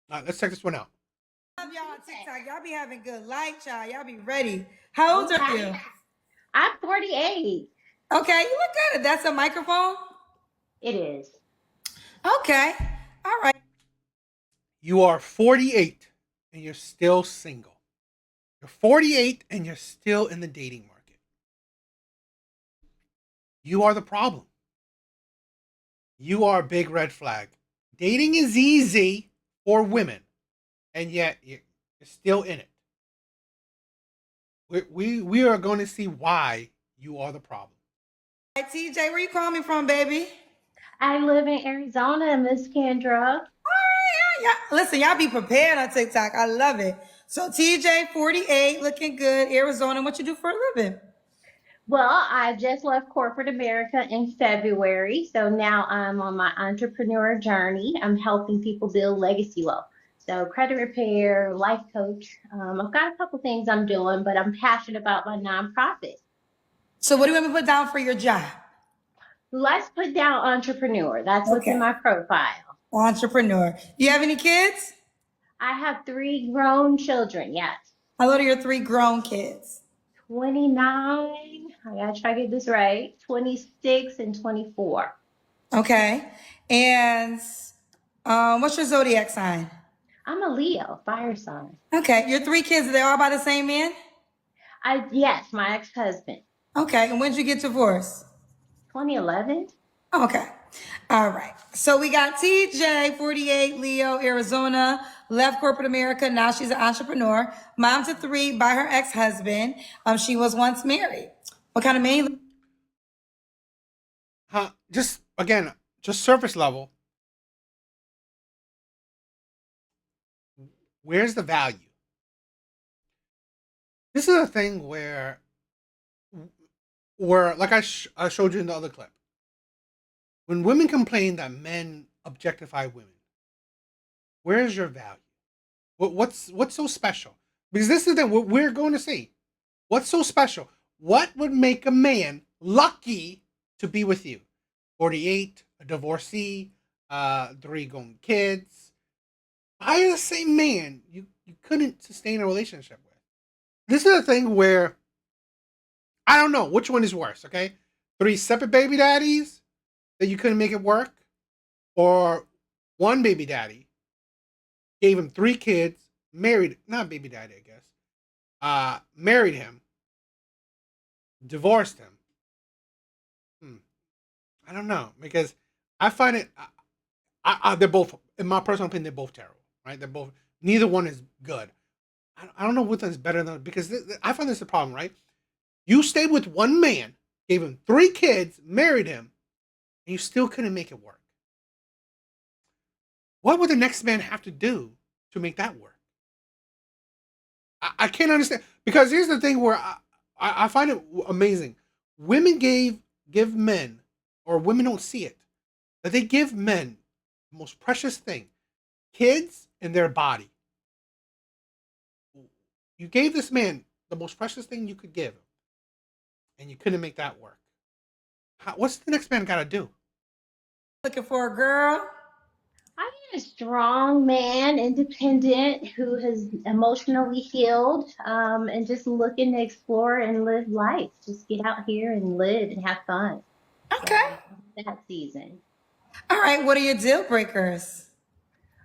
Let's check this one out. Love y'all on TikTok. Y'all be having good light, y'all. Y'all be ready. How old are you? I'm 48. Okay, you look good. That's a microphone? It is. Okay. All right. You are 48 and you're still single. You're 48 and you're still in the dating market. You are the problem. You are a big red flag. Dating is easy for women, and yet you're still in it. We are going to see why you are the problem. Hey, TJ, where you calling me from, baby? I live in Arizona, Miss Kendra. Yeah, listen, y'all be prepared on TikTok. I love it. So TJ, 48, looking good, Arizona. What you do for a living? Well, I just left corporate America in February, so now I'm on my entrepreneur journey. I'm helping people build legacy wealth. So, credit repair, life coach. I've got a couple things I'm doing, but I'm passionate about my nonprofit. So what do you want me to put down for your job? Let's put down entrepreneur. That's what's in Okay. my profile. Entrepreneur. Do you have any kids? I have three grown children, yes. How old are your three grown kids? 29. I gotta try to get this right. 26 and 24. Okay. And what's your zodiac sign? I'm a Leo, fire sign. Okay. Your three kids, are they all by the same man? Yes, my ex-husband. Okay. And when did you get divorced? 2011. Okay. All right. So we got TJ, 48, Leo, Arizona, left corporate America. Now she's an entrepreneur. Mom to three by her ex-husband. She was once married. What kind of man? Just again, just surface level. Where's the value? This is a thing where like I showed you in the other clip. When women complain that men objectify women, where's your value? What's so special? Because this is the what we're going to see. What's so special? What would make a man lucky to be with you? 48, a divorcee, three grown kids. I the same man you couldn't sustain a relationship with. This is a thing where I don't know which one is worse, okay? Three separate baby daddies that you couldn't make it work, or one baby daddy gave him three kids, married not baby daddy, I guess. Married him, divorced him. Hmm. I don't know because I find it. They're both, in my personal opinion, they're both terrible. Right? They're both. Neither one is good. I don't know which one's better than because I find this a problem. Right? You stayed with one man, gave him three kids, married him, and you still couldn't make it work. What would the next man have to do to make that work? I can't understand because here's the thing where I find it amazing. Women give men, or women don't see it, that they give men the most precious thing, kids and their body. You gave this man the most precious thing you could give him, and you couldn't make that work. What's the next man got to do? Looking for a girl? I need a strong man, independent, who has emotionally healed, and just looking to explore and live life. Just get out here and live and have fun. Okay. So that season. All right. What are your deal breakers?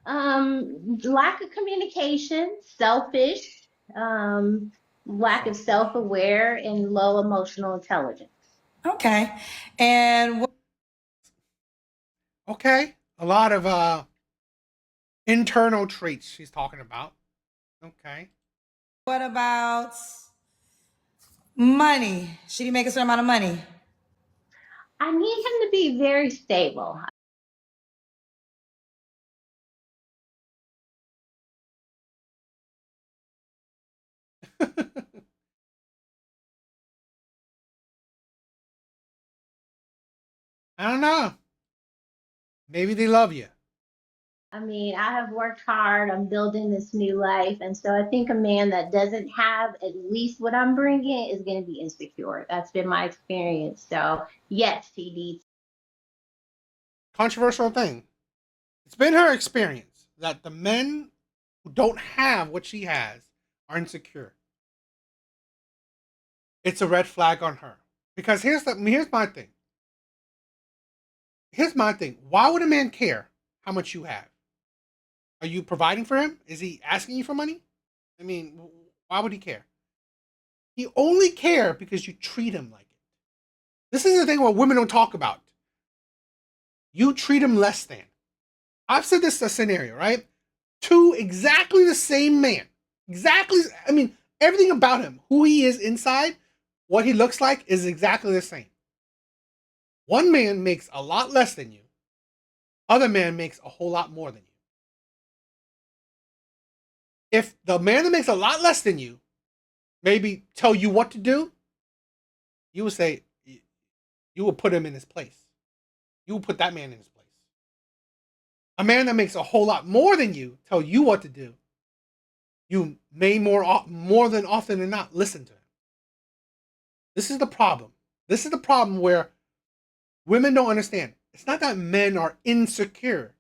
Lack of communication, selfish, lack of self-aware, and low emotional intelligence. Okay. And Okay, a lot of internal traits she's talking about. Okay, what about money? Should he make a certain amount of money? I need him to be very stable. I don't know. Maybe they love you. I mean, I have worked hard. I'm building this new life. And so I think a man that doesn't have at least what I'm bringing is going to be insecure. That's been my experience. So, yes, he needs. Controversial thing. It's been her experience. that the men who don't have what she has are insecure, it's a red flag on her. Because here's my thing. Here's my thing. Why would a man care how much you have? Are you providing for him? Is he asking you for money? I mean, why would he care? He only care because you treat him like it. This is the thing what women don't talk about. You treat him less than. I've said this a scenario, right? Two exactly the same man. Exactly. I mean, everything about him, who he is inside, what he looks like is exactly the same. One man makes a lot less than you. Other man makes a whole lot more than you. If the man that makes a lot less than you maybe tell you what to do, you would say, you will put him in his place. You will put that man in his place. A man that makes a whole lot more than you tell you what to do, you may more than often than not listen to him. This is the problem. This is the problem where women don't understand. It's not that men are insecure.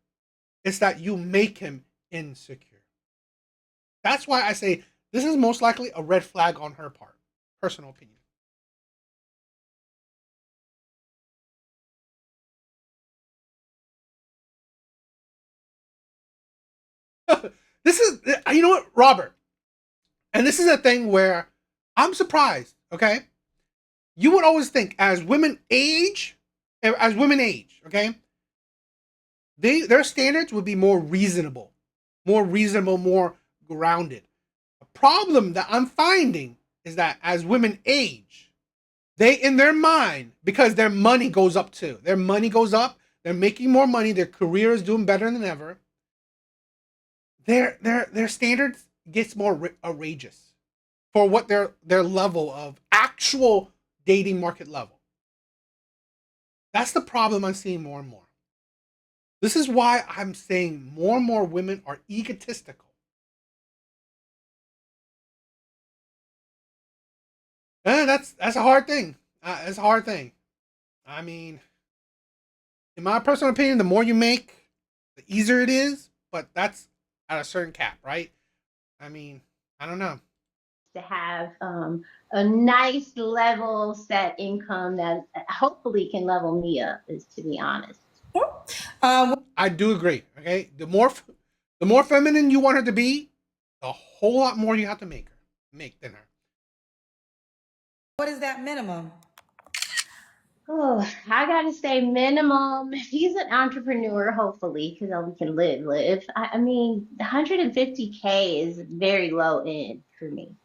It's that you make him insecure. That's why I say this is most likely a red flag on her part. Personal opinion. This is, you know what, Robert? And this is a thing where I'm surprised, okay? You would always think as women age, okay, their standards would be more reasonable, more grounded. The problem that I'm finding is that as women age, they in their mind, because their money goes up too. Their money goes up, they're making more money, their career is doing better than ever. Their standards gets more outrageous for what their level of actual dating market level. That's the problem I'm seeing more and more. This is why I'm saying more and more women are egotistical. That's a hard thing. That's a hard thing. I mean, in my personal opinion, the more you make, the easier it is. But that's at a certain cap, right? I mean, I don't know. To have a nice level set income that hopefully can level me up, is to be honest. I do agree. Okay, the more feminine you want her to be, a whole lot more you have to make than her. What is that minimum? Oh, I gotta say minimum. If he's an entrepreneur, hopefully, because we can live. I mean, 150K is very low end for me.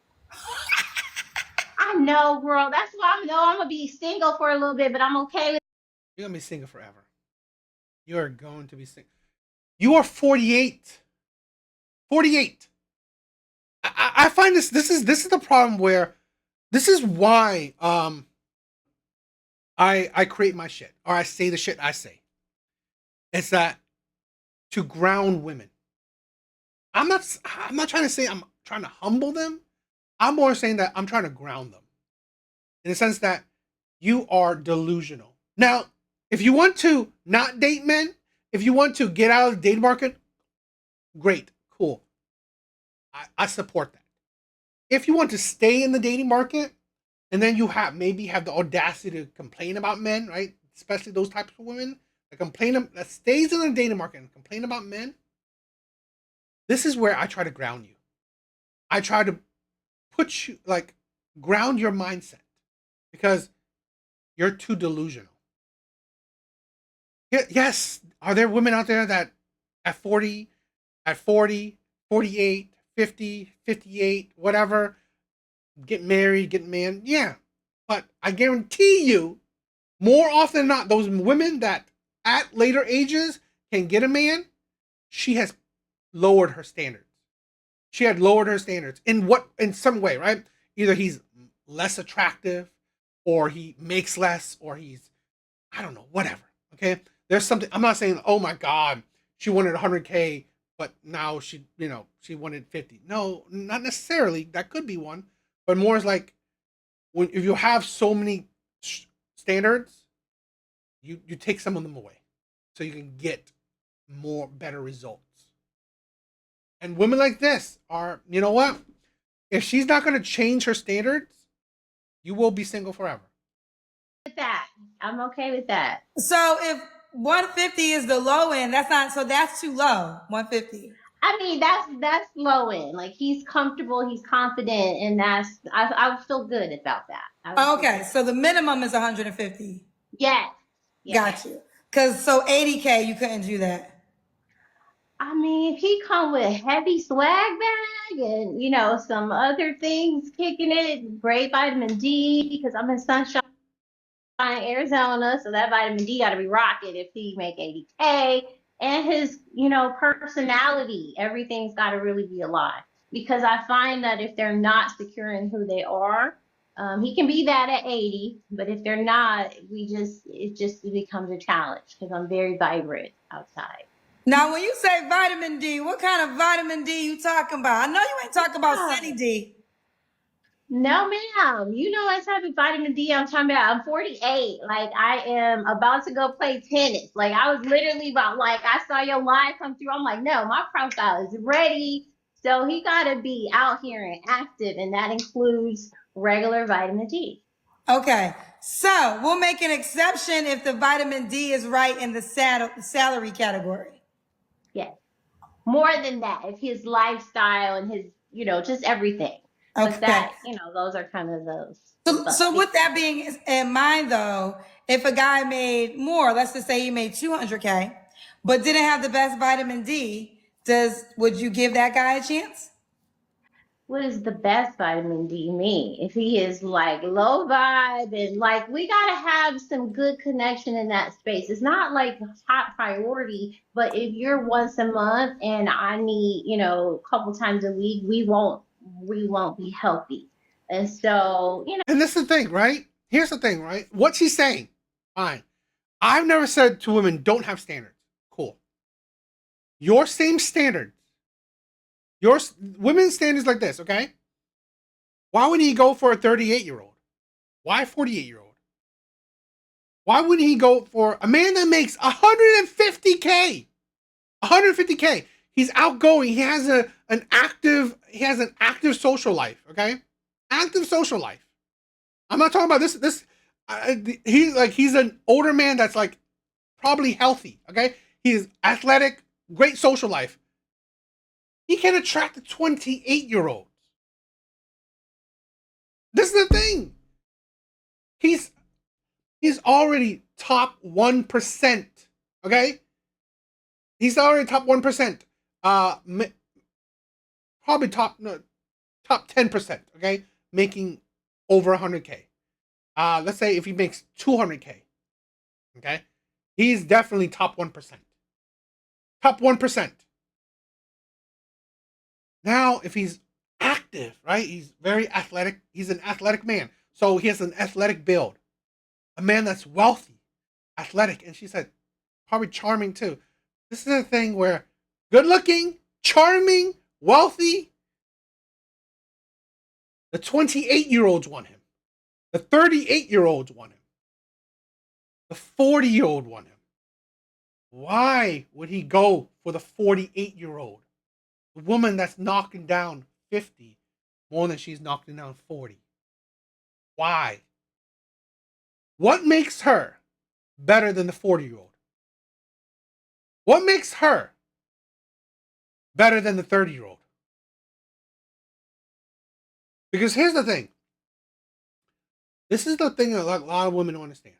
I know, girl. That's why I know I'm gonna be single for a little bit, but I'm okay with. You're gonna be single forever. You are going to be single. You are 48. 48. I find this is the problem where this is why I create my shit or I say the shit I say. It's that to ground women. I'm not trying to say I'm trying to humble them. I'm more saying that I'm trying to ground them in the sense that you are delusional. Now, if you want to not date men, if you want to get out of the dating market, great, cool. I support that. If you want to stay in the dating market, and then you maybe have the audacity to complain about men, right? Especially those types of women that stays in the dating market and complain about men. This is where I try to ground you. I try to put you ground your mindset because you're too delusional. Yes, are there women out there that at 40, 48, 50, 58, whatever, get married, get man? Yeah. But I guarantee you, more often than not, those women that at later ages can get a man, she has lowered her standards. She had lowered her standards in some way, right? Either he's less attractive, or he makes less, or he's, I don't know, whatever. Okay, there's something. I'm not saying, oh my god, she wanted 100K, but now she wanted 50. No, not necessarily. That could be one, but more is like if you have so many standards, you take some of them away, so you can get better results. And women like this are, you know what? If she's not going to change her standards, you will be single forever. With that, I'm okay with that. So if 150 is the low end, that's too low. 150. I mean, that's low end. Like he's comfortable, he's confident, and I would feel good about that. I would feel Okay, good. so the minimum is 150. Yes, yes. Got you. Cause so 80K, you couldn't do that. I mean, if he come with a heavy swag bag and some other things kicking it, great vitamin D because I'm in Sunshine, Arizona, so that vitamin D got to be rocking if he make 80K. And his, personality, everything's got to really be aligned. Because I find that if they're not secure in who they are, he can be that at 80, but if they're not, it just becomes a challenge because I'm very vibrant outside. Now, when you say vitamin D, what kind of vitamin D you talking about? I know you ain't talking about Yeah. Sunny D. No, ma'am. You know what type of vitamin D I'm talking about. I'm 48. Like I am about to go play tennis. Like I was literally about like I saw your line come through. I'm like, no, my profile is ready. So he gotta be out here and active, and that includes regular vitamin D. Okay, so we'll make an exception if the vitamin D is right in the salary category. Yes. More than that, if his lifestyle and his, just everything. But Okay. that, those are kind of those. So with that being in mind, though, if a guy made more, let's just say he made 200K, but didn't have the best vitamin D, would you give that guy a chance? What is the best vitamin D mean? If he is like low vibe and like we gotta have some good connection in that space. It's not like top priority, but if you're once a month and I need, a couple times a week, we won't be healthy. And so, And this is the thing, right? Here's the thing, right? What she's saying, fine. I've never said to women, don't have standards. Cool. Your same standards, your women's standards like this, okay? Why wouldn't he go for a 38-year-old? Why a 48-year-old? Why wouldn't he go for a man that makes 150K? 150K. He's outgoing. He has an active social life, okay? Active social life. I'm not talking about he's an older man that's like probably healthy, okay? He's athletic, great social life. He can attract the 28-year-olds. This is the thing. He's already top 1%, okay? He's already top 1%. Probably top 10%, okay? Making over 100K. Let's say if he makes 200K, okay? He's definitely top 1%. Top 1%. Now, if he's active, right? He's very athletic. He's an athletic man. So he has an athletic build. A man that's wealthy, athletic. And she said, probably charming too. This is a thing where good looking, charming, wealthy. The 28-year-olds want him. The 38-year-olds want him. The 40-year-old want him. Why would he go for the 48-year-old? The woman that's knocking down 50 more than she's knocking down 40. Why? What makes her better than the 40-year-old? What makes her better than the 30-year-old? Because here's the thing. This is the thing that a lot of women don't understand.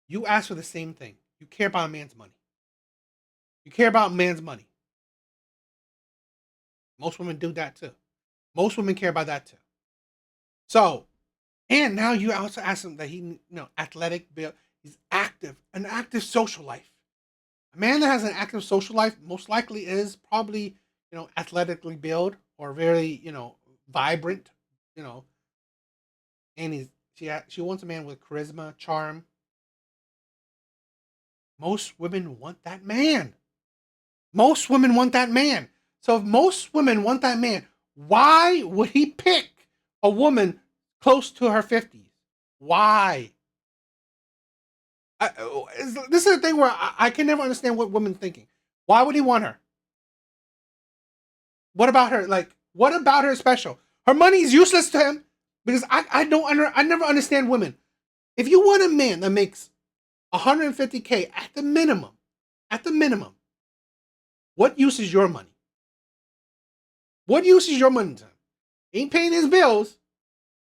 You ask for the same thing. You care about a man's money. You care about a man's money. Most women do that too. Most women care about that too. So, and now you also ask him that athletic build. He's active, an active social life. A man that has an active social life most likely is probably, athletically built or very, vibrant, and she wants a man with charisma, charm. Most women want that man. Most women want that man. So if most women want that man, why would he pick a woman close to her 50s? Why? This is the thing where I can never understand what women thinking. Why would he want her? What about her? Like, what about her is special? Her money is useless to him because I never understand women. If you want a man that makes 150K at the minimum, what use is your money? What use is your money to him? Ain't paying his bills.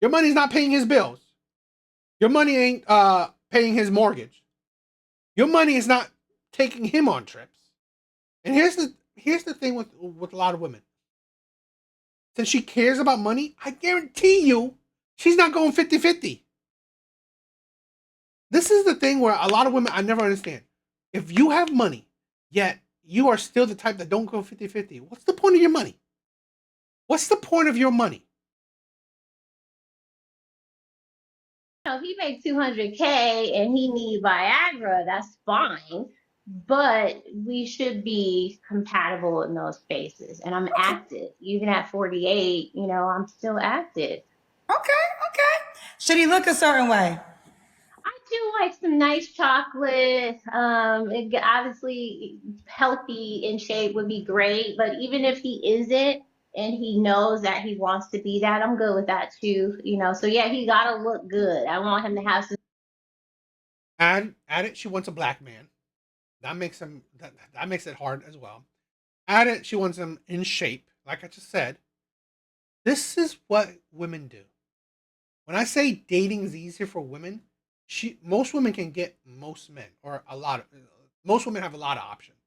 Your money's not paying his bills. Your money ain't paying his mortgage. Your money is not taking him on trips. And here's the thing with a lot of women. Since she cares about money, I guarantee you she's not going 50-50. This is the thing where a lot of women I never understand. If you have money, yet you are still the type that don't go 50-50, what's the point of your money? What's the point of your money? If he makes 200K and he need Viagra, that's fine. But we should be compatible in those spaces. And I'm active. Even at 48, I'm still active. Okay. Should he look a certain way? I do like some nice chocolate. Obviously, healthy in shape would be great. But even if he isn't, and he knows that he wants to be that, I'm good with that too. So yeah, he gotta look good. I want him to have some. Add it, she wants a black man. That makes it hard as well. Add it, she wants him in shape, like I just said. This is what women do. When I say dating is easier for women, most women can get most men, or most women have a lot of options.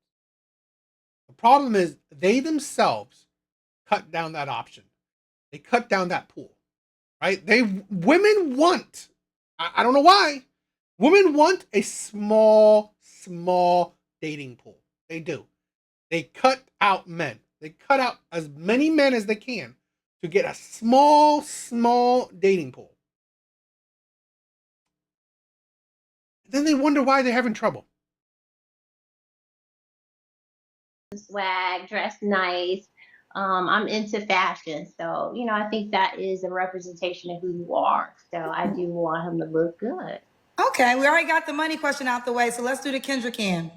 The problem is they themselves cut down that option. They cut down that pool, right? Women want, I don't know why, women want a small dating pool. They do. They cut out men. They cut out as many men as they can to get a small dating pool. Then they wonder why they're having trouble. Swag, dress nice. I'm into fashion. So, I think that is a representation of who you are. So I do want him to look good. Okay, we already got the money question out the way, so let's do the Kendra can.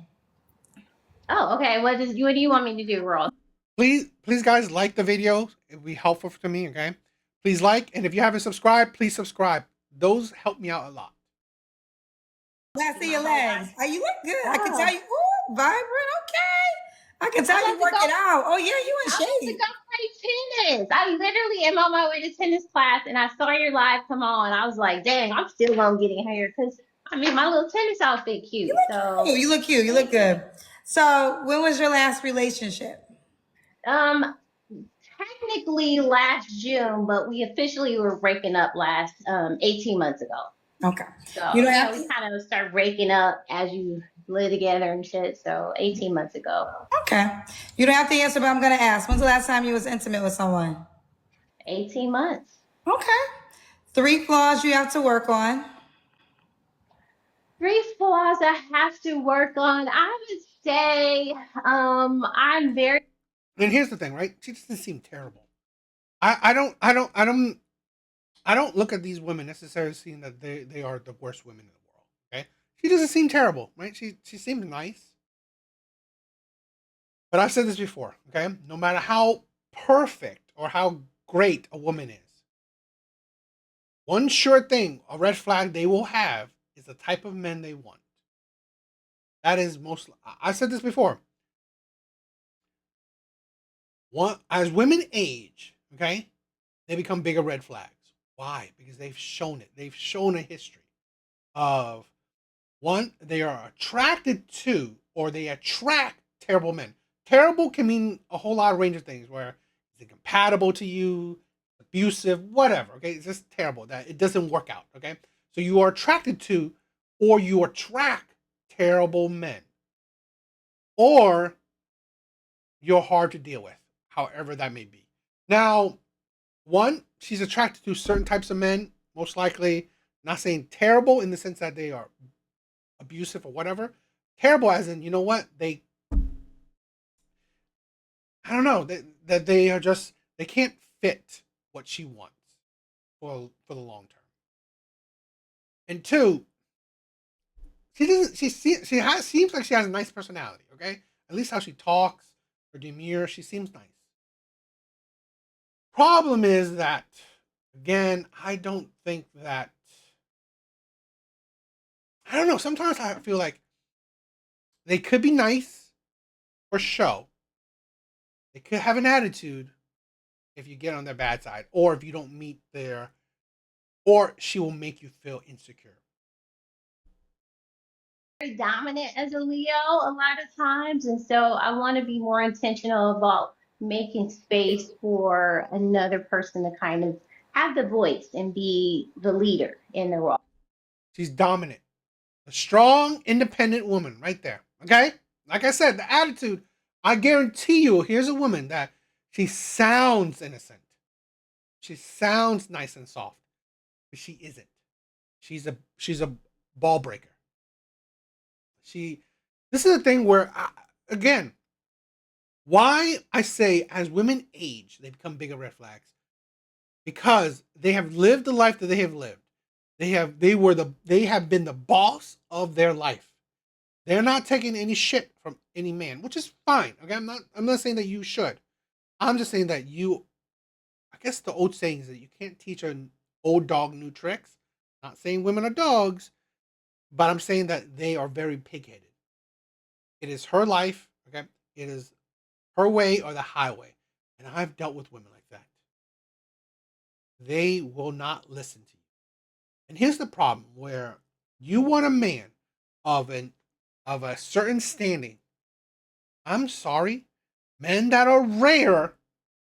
Oh, okay. What do you want me to do, Ross? Please guys, like the video. It would be helpful to me, okay? Please like, and if you haven't subscribed, please subscribe. Those help me out a lot. Let's see your legs. Oh, you look good. I can tell you. Ooh, vibrant. Okay. I can tell you work it out. Oh yeah, you in I want to shape. go play tennis. I literally am on my way to tennis class, and I saw your live come on. I was like, dang, I'm still gonna get in here because my little tennis outfit cute. So You look cute. You look good. So when was your last relationship? um, technically last June, but we officially were breaking up last 18 months ago. Okay. So You don't have we to. kind of start breaking up as you live together and shit. So 18 months ago. Okay. You don't have to answer, but I'm gonna ask. When's the last time you was intimate with someone? 18 months. Okay. 3 flaws you have to work on. 3 flaws I have to work on. I would say I'm very. And here's the thing, right? She doesn't seem terrible. I don't look at these women necessarily seeing that they are the worst women in the world. Okay, she doesn't seem terrible, right? She seems nice. But I've said this before, okay? No matter how perfect or how great a woman is, one sure thing, a red flag they will have is the type of men they want. That is most. I said this before. As women age, okay, they become bigger red flags. Why? Because they've shown it. They've shown a history of one, they are attracted to or they attract terrible men. Terrible can mean a whole lot of range of things where it's incompatible to you, abusive, whatever. Okay, it's just terrible that it doesn't work out. Okay, so you are attracted to or you attract terrible men, or you're hard to deal with, however that may be. Now, one, she's attracted to certain types of men, most likely, not saying terrible in the sense that they are abusive or whatever. Terrible as in, you know what? I don't know, that they are just, they can't fit what she wants for the long term. And two, seems like she has a nice personality, okay? At least how she talks, her demeanor, she seems nice. Problem is that, again, I don't think that, I don't know. Sometimes I feel like they could be nice for show. They could have an attitude if you get on their bad side, or if you don't meet their, or she will make you feel insecure. Very dominant as a Leo a lot of times, and so I want to be more intentional about making space for another person to kind of have the voice and be the leader in the role. She's dominant. A strong, independent woman right there. Okay? Like I said, the attitude, I guarantee you, here's a woman that she sounds innocent. She sounds nice and soft, but she isn't. She's a ball breaker. She This is a thing where again, why I say as women age, they become bigger red flags because they have lived the life that they have lived. They have been the boss of their life. They're not taking any shit from any man, which is fine. Okay, I'm not saying that you should. I'm just saying that you, I guess the old saying is that you can't teach an old dog new tricks. Not saying women are dogs, but I'm saying that they are very pig-headed. It is her life, okay? It is her way or the highway. And I've dealt with women like that. They will not listen to you. And here's the problem where you want a man of a certain standing. I'm sorry, men that are rare,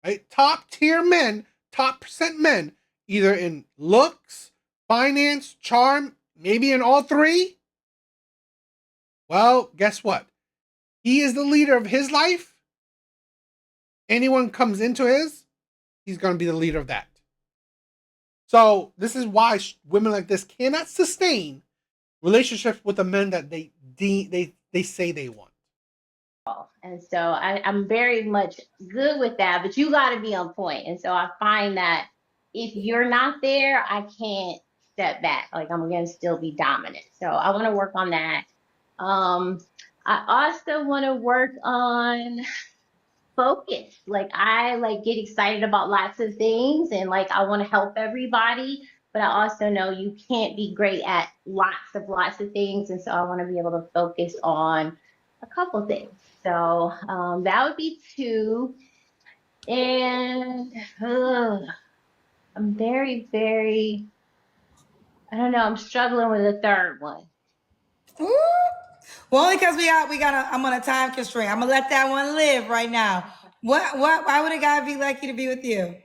right? Top tier men, top percent men, either in looks, finance, charm, maybe in all three. Well, guess what? He is the leader of his life. Anyone comes into his, he's going to be the leader of that. So this is why women like this cannot sustain relationships with the men that they say they want. And so I'm very much good with that, but you got to be on point. And so I find that if you're not there, I can't step back. Like I'm going to still be dominant. So I want to work on that. I also want to work on focus. Like I like get excited about lots of things and like I want to help everybody, but I also know you can't be great at lots of things. And so I want to be able to focus on a couple things. So that would be two. And I'm very, very, I don't know, I'm struggling with a third one. Ooh. Well, only because I'm on a time constraint. I'm gonna let that one live right now. Why would a guy be lucky to be with you?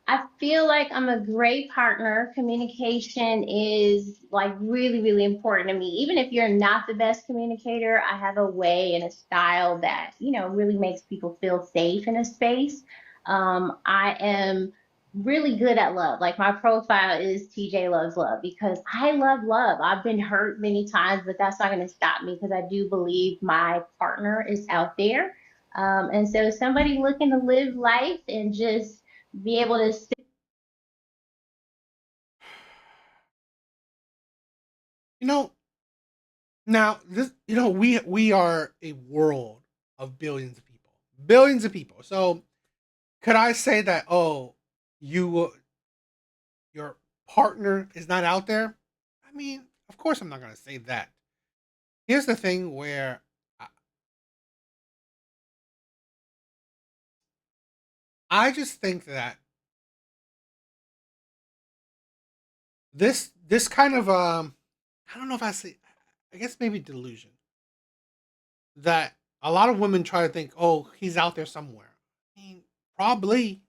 I feel like I'm a great partner. Communication is like really, really important to me. Even if you're not the best communicator, I have a way and a style that, really makes people feel safe in a space. I am really good at love. Like my profile is TJ Loves Love because I love love. I've been hurt many times, but that's not going to stop me because I do believe my partner is out there. And so somebody looking to live life and just be able to You know, now this, we are a world of billions of people. Billions of people. So could I say that, oh, you your partner is not out there? I mean, of course I'm not going to say that. Here's the thing where I just think that this kind of I don't know if I say, I guess maybe delusion, that a lot of women try to think, oh, he's out there somewhere. I mean, probably,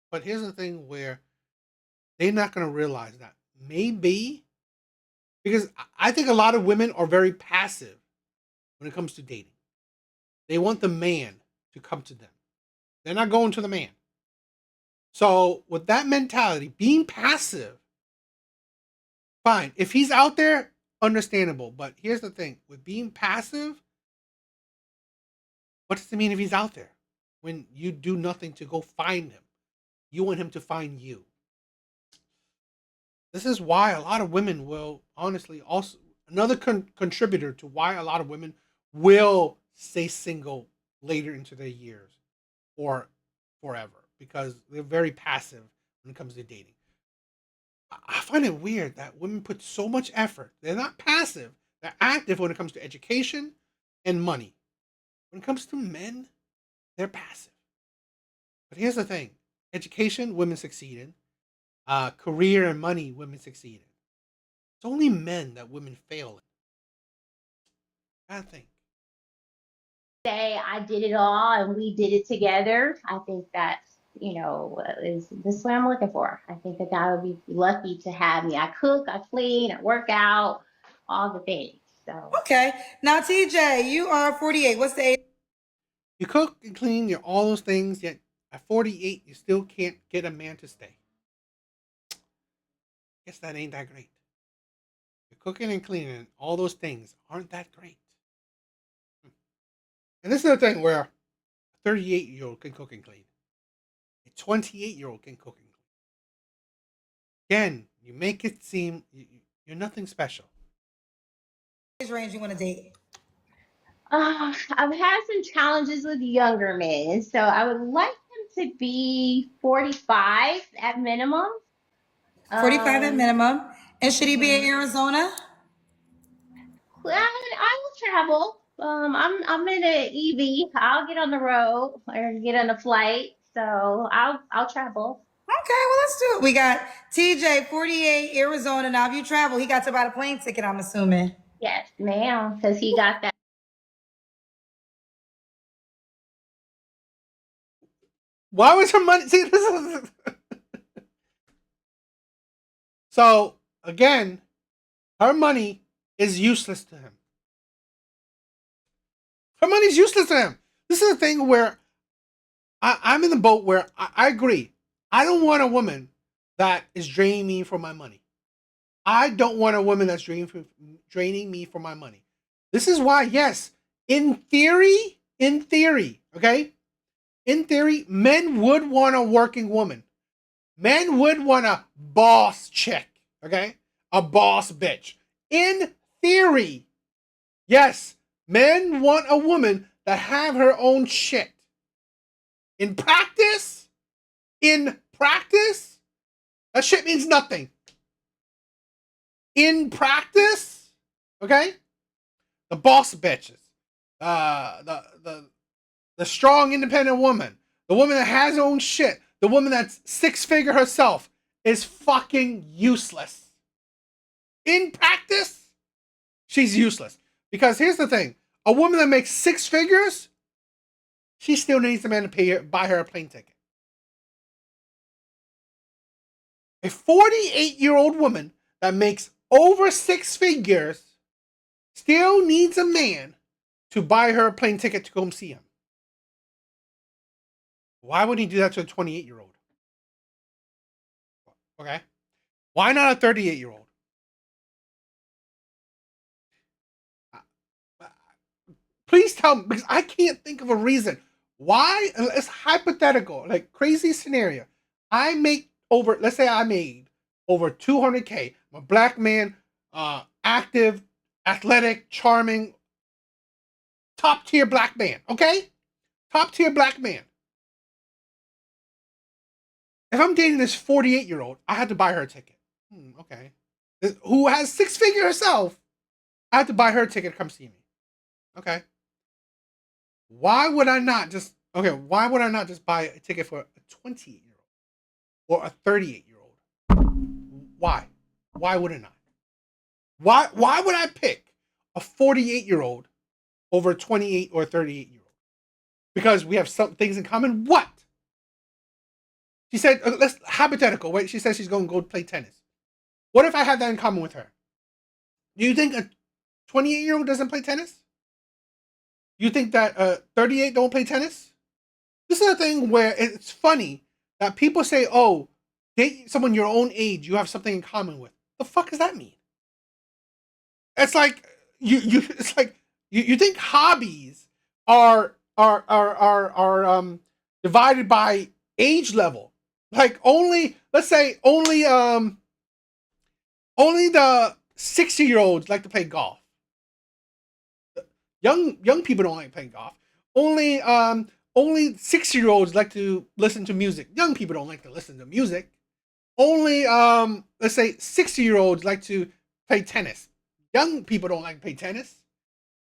but here's the thing where they're not going to realize that maybe, because I think a lot of women are very passive when it comes to dating. They want the man to come to them. They're not going to the man. So with that mentality, being passive, fine. If he's out there, understandable. But here's the thing: with being passive, what does it mean if he's out there when you do nothing to go find him? You want him to find you. This is why a lot of women will honestly also another contributor to why a lot of women will stay single later into their years or forever because they're very passive when it comes to dating. I find it weird that women put so much effort. They're not passive, they're active when it comes to education and money. When it comes to men, they're passive. But here's the thing: education, women succeed in. Career and money, women succeed in. It's only men that women fail in. I think. Say I did it all and we did it together. I think that's, is this what I'm looking for. I think that guy would be lucky to have me. I cook, I clean, I work out, all the things. So Okay. Now, TJ, you are 48. What's the age? You cook and clean, you're all those things, yet at 48, you still can't get a man to stay. Guess that ain't that great. You're cooking and cleaning, all those things aren't that great. And this is the thing where a 38-year-old can cook and clean. A 28-year-old can cook and clean. Again, you make it seem you're nothing special. Range you want to date? I've had some challenges with younger men, so I would like them to be 45 at minimum. 45 at minimum. And should he be in Mhm. Arizona? Well, I will travel. I'm in an EV. I'll get on the road or get on a flight, so I'll travel. Okay, well, let's do it. We got TJ, 48, Arizona. Now, if you travel, he got to buy the plane ticket, I'm assuming. Yes, ma'am, because he got that. Why was her money? See, this is. So, again, her money is useless to him. Her money's useless to him. This is a thing where I'm in the boat where I agree. I don't want a woman that is draining me for my money. I don't want a woman that's draining me for my money. This is why, yes, in theory, okay? In theory, men would want a working woman. Men would want a boss chick, okay? A boss bitch. In theory, yes, men want a woman that have her own shit. In practice, that shit means nothing. In practice, okay? The boss bitches, the strong independent woman, the woman that has her own shit, the woman that's 6-figure herself is fucking useless. In practice, she's useless. Because here's the thing, a woman that makes 6 figures, she still needs a man to buy her a plane ticket. A 48-year-old woman that makes over 6 figures still needs a man to buy her a plane ticket to come see him. Why would he do that to a 28-year-old? Okay. Why not a 38-year-old? Please tell me, because I can't think of a reason. Why? It's hypothetical, like crazy scenario. Let's say I made over 200K. I'm a black man, active, athletic, charming, top tier black man, okay? Top tier black man. If I'm dating this 48-year-old, I had to buy her a ticket. Okay. Who has 6-figure herself, I had to buy her a ticket to come see me. Okay. Why would I not just buy a ticket for a 28-year-old or a 38-year-old? Why? Why would I not? Why would I pick a 48-year-old over a 28 or 38-year-old? Because we have some things in common. What? She said, let's hypothetical. Wait, she says she's going to go play tennis. What if I have that in common with her? Do you think a 28-year-old doesn't play tennis? You think that 38 don't play tennis? This is a thing where it's funny that people say, "Oh, date someone your own age, you have something in common with." The fuck does that mean? It's like you think hobbies are divided by age level. Like let's say only the 60-year-olds like to play golf. Young people don't like playing golf. Only Only 6-year-olds like to listen to music. Young people don't like to listen to music. Only let's say 60-year-olds like to play tennis. Young people don't like to play tennis.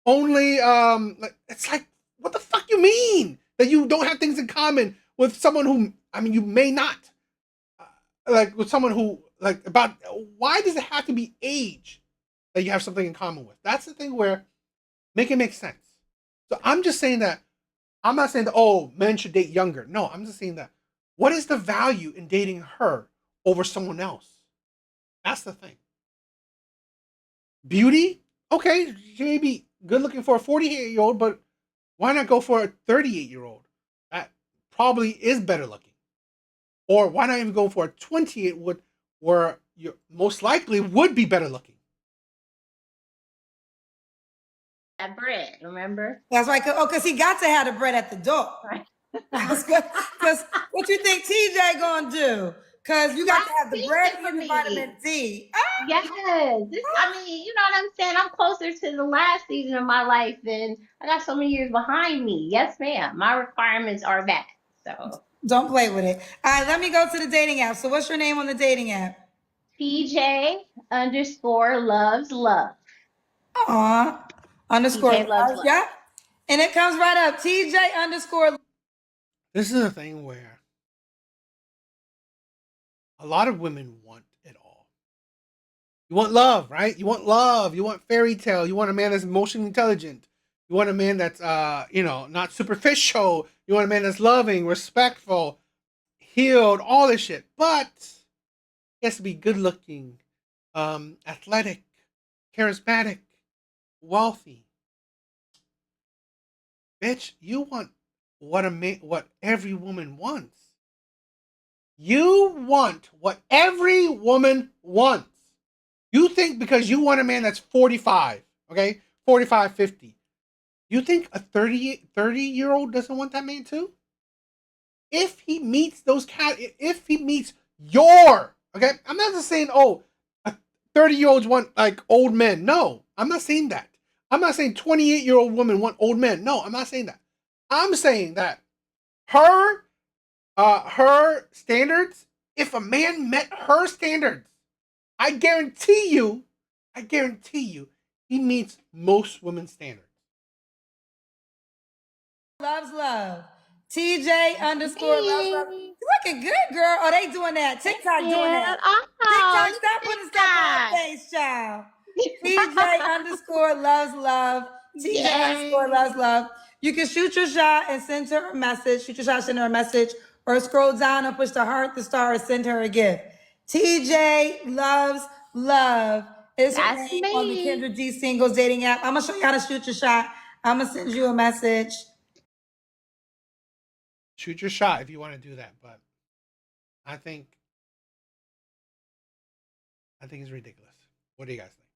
Only it's like, what the fuck you mean that you don't have things in common with someone who, I mean, you may not like with someone who, like, about, why does it have to be age that you have something in common with? That's the thing where make it make sense. So I'm just saying that, I'm not saying that, oh, men should date younger. No, I'm just saying that, what is the value in dating her over someone else? That's the thing. Beauty, okay, she may be good looking for a 48-year-old, but why not go for a 38-year-old that probably is better looking? Or why not even go for a 28 would, where you most likely would be better looking? That bread, remember? That's right. Because he got to have the bread at the door. Right. Because what you think TJ gonna do? Because you got to have the bread for and the me. vitamin D. Yes. I mean, you know what I'm saying? I'm closer to the last season of my life than I got so many years behind me. Yes, ma'am. My requirements are that. So Don't play with it. All right, let me go to the dating app. So what's your name on the dating app? PJ underscore loves love. Aw. Underscore. PJ loves love. Yeah. And it comes right up. TJ underscore. This is a thing where a lot of women want it all. You want love, right? You want love. You want fairy tale. You want a man that's emotionally intelligent. You want a man that's not superficial. You want a man that's loving, respectful, healed, all this shit. But he has to be good looking, athletic, charismatic, wealthy. Bitch, you want what every woman wants. You want what every woman wants. You think because you want a man that's 45, okay? 45, 50. You think a 30-year-old doesn't want that man too? If he meets if he meets your, okay? I'm not just saying, oh, 30-year-olds want like old men. No, I'm not saying that. I'm not saying 28-year-old women want old men. No, I'm not saying that. I'm saying that her standards, if a man met her standards, I guarantee you, he meets most women's standards. Loves love. TJ underscore loves love. You looking good, girl. Oh, they doing that. TikTok doing that. TikTok, stop putting stuff on my face, child. TJ underscore loves love. TJ underscore loves love. You can shoot your shot and send her a message. Shoot your shot, send her a message, or scroll down and push the heart, the star, and send her a gift. TJ loves love. It's her That's name on the me. Kendra G Singles dating app. I'm gonna show you how to shoot your shot. I'm gonna send you a message. Shoot your shot if you want to do that, but I think it's ridiculous. What do you guys think?